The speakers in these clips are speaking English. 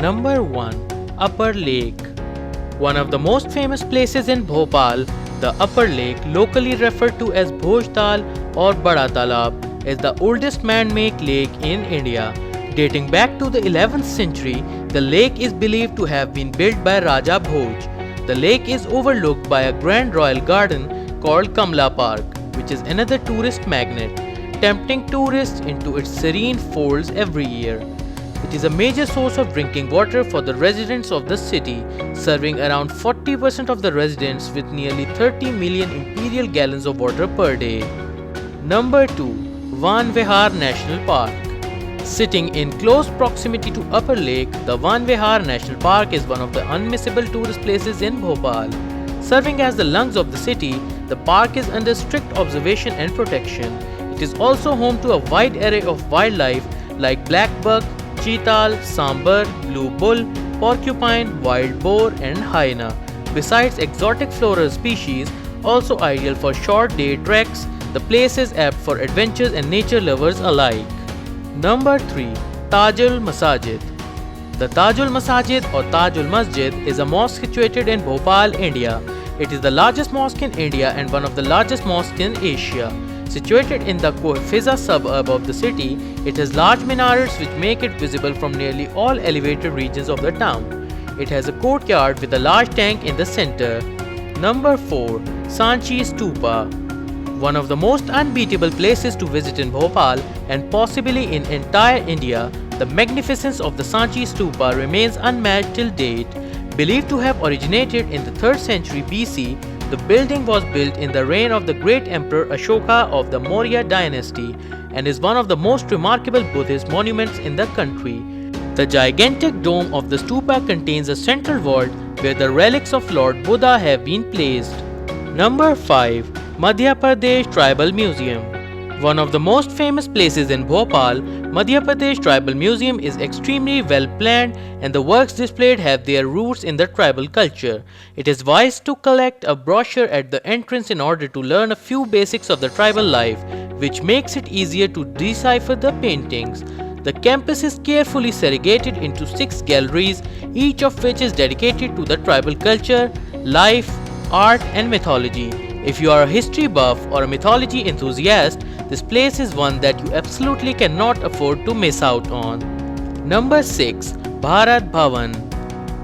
Number 1. Upper Lake. One of the most famous places in Bhopal, the Upper Lake, locally referred to as Bhojtal or Bada Talab, is the oldest man-made lake in India. Dating back to the 11th century, the lake is believed to have been built by Raja Bhoj. The lake is overlooked by a grand royal garden called Kamla Park, which is another tourist magnet, tempting tourists into its serene folds every year. It is a major source of drinking water for the residents of the city, serving around 40% of the residents with nearly 30 million imperial gallons of water per day. Number 2. Van Vihar National Park. Sitting in close proximity to Upper Lake, the Van Vihar National Park is one of the unmissable tourist places in Bhopal. Serving as the lungs of the city, the park is under strict observation and protection. It is also home to a wide array of wildlife like black buck, cheetal, sambar, blue bull, porcupine, wild boar and hyena. Besides exotic floral species, also ideal for short day treks, the place is apt for adventures and nature lovers alike. Number 3. Tajul Masajid. The Tajul Masajid or Tajul Masjid is a mosque situated in Bhopal, India. It is the largest mosque in India and one of the largest mosques in Asia. Situated in the Fiza suburb of the city, it has large minarets which make it visible from nearly all elevated regions of the town. It has a courtyard with a large tank in the center. Number 4. Sanchi Stupa. One of the most unbeatable places to visit in Bhopal and possibly in entire India, the magnificence of the Sanchi Stupa remains unmatched till date. Believed to have originated in the 3rd century BC, the building was built in the reign of the great Emperor Ashoka of the Maurya dynasty and is one of the most remarkable Buddhist monuments in the country. The gigantic dome of the stupa contains a central vault where the relics of Lord Buddha have been placed. Number 5. Madhya Pradesh Tribal Museum. One of the most famous places in Bhopal, Madhya Pradesh Tribal Museum is extremely well planned and the works displayed have their roots in the tribal culture. It is wise to collect a brochure at the entrance in order to learn a few basics of the tribal life, which makes it easier to decipher the paintings. The campus is carefully segregated into 6 galleries, each of which is dedicated to the tribal culture, life, art and mythology. If you are a history buff or a mythology enthusiast, this place is one that you absolutely cannot afford to miss out on. Number 6. Bharat Bhavan.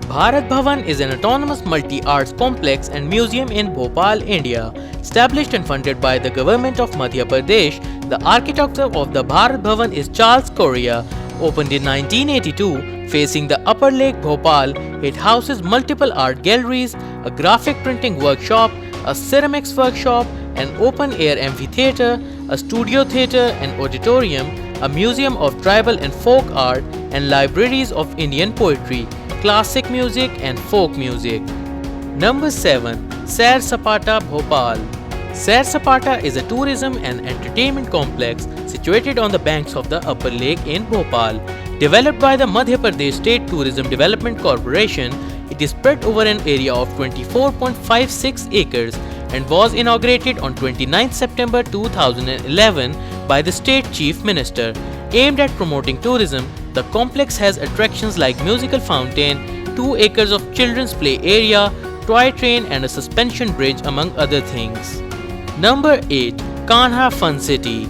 Bharat Bhavan is an autonomous multi-arts complex and museum in Bhopal, India. Established and funded by the government of Madhya Pradesh, the architect of the Bharat Bhavan is Charles Correa. Opened in 1982, facing the Upper Lake Bhopal, it houses multiple art galleries, a graphic printing workshop, a ceramics workshop, an open-air amphitheatre, a studio theatre and auditorium, a museum of tribal and folk art, and libraries of Indian poetry, classic music and folk music. Number 7. Sair Sapata Bhopal. Sair Sapata is a tourism and entertainment complex situated on the banks of the Upper Lake in Bhopal. Developed by the Madhya Pradesh State Tourism Development Corporation, it is spread over an area of 24.56 acres and was inaugurated on 29 September 2011 by the State Chief Minister. Aimed at promoting tourism, the complex has attractions like musical fountain, 2 acres of children's play area, toy train and a suspension bridge among other things. Number 8. Kanha Fun City.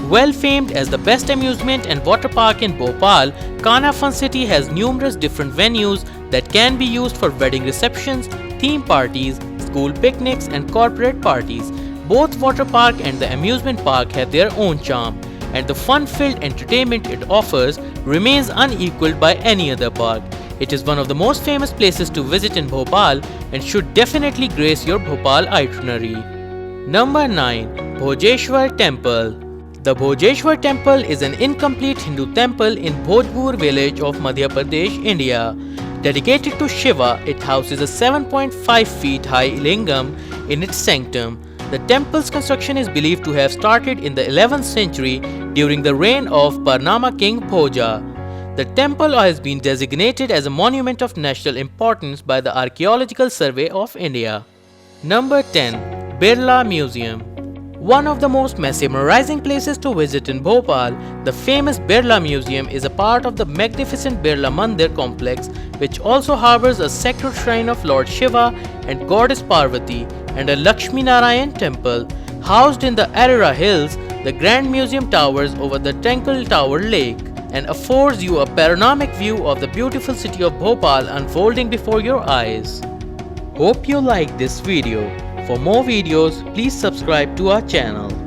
Well famed as the best amusement and water park in Bhopal, Kanha Fun City has numerous different venues that can be used for wedding receptions, theme parties, school picnics and corporate parties. Both water park and the amusement park have their own charm, and the fun-filled entertainment it offers remains unequaled by any other park. It is one of the most famous places to visit in Bhopal and should definitely grace your Bhopal itinerary. Number 9. Bhojeshwar Temple. The Bhojeshwar Temple is an incomplete Hindu temple in Bhojpur village of Madhya Pradesh, India. Dedicated to Shiva, it houses a 7.5 feet high lingam in its sanctum. The temple's construction is believed to have started in the 11th century during the reign of Parnama King Bhoja. The temple has been designated as a monument of national importance by the Archaeological Survey of India. Number 10. Birla Museum. One of the most mesmerizing places to visit in Bhopal, the famous Birla Museum is a part of the magnificent Birla Mandir complex, which also harbors a sacred shrine of Lord Shiva and Goddess Parvati and a Lakshmi Narayan temple. Housed in the Arora Hills, the Grand Museum towers over the Tranquil Tower Lake and affords you a panoramic view of the beautiful city of Bhopal unfolding before your eyes. Hope you liked this video. For more videos, please subscribe to our channel.